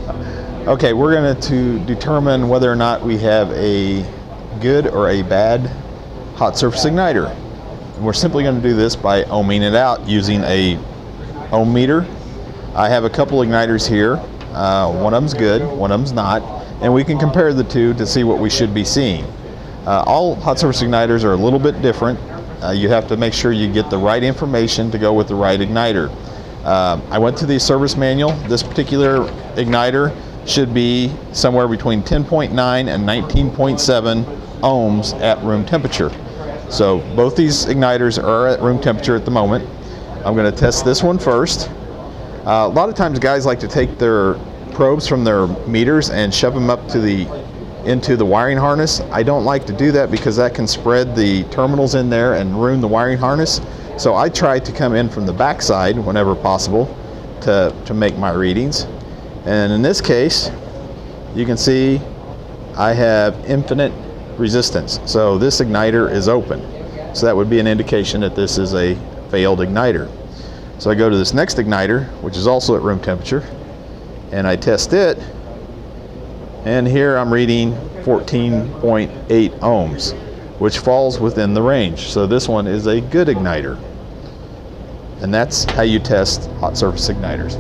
Okay, we're going to determine whether or not we have a good or a bad hot surface igniter. And we're simply going to do this by ohming it out using a ohm meter. I have a couple igniters here. One of them's good, one of them's not, and we can compare the two to see what we should be seeing. All hot surface igniters are a little bit different. You have to make sure you get the right information to go with the right igniter. I went to the service manual. This particular igniter should be somewhere between 10.9 and 19.7 ohms at room temperature. So both these igniters are at room temperature at the moment. I'm going to test this one first. A lot of times guys like to take their probes from their meters and shove them up to into the wiring harness. I don't like to do that because that can spread the terminals in there and ruin the wiring harness. So I try to come in from the back side whenever possible to make my readings. And in this case, you can see I have infinite resistance. So this igniter is open. So that would be an indication that this is a failed igniter. So I go to this next igniter, which is also at room temperature, and I test it. And here I'm reading 14.8 ohms, which falls within the range. So this one is a good igniter. And that's how you test hot surface igniters.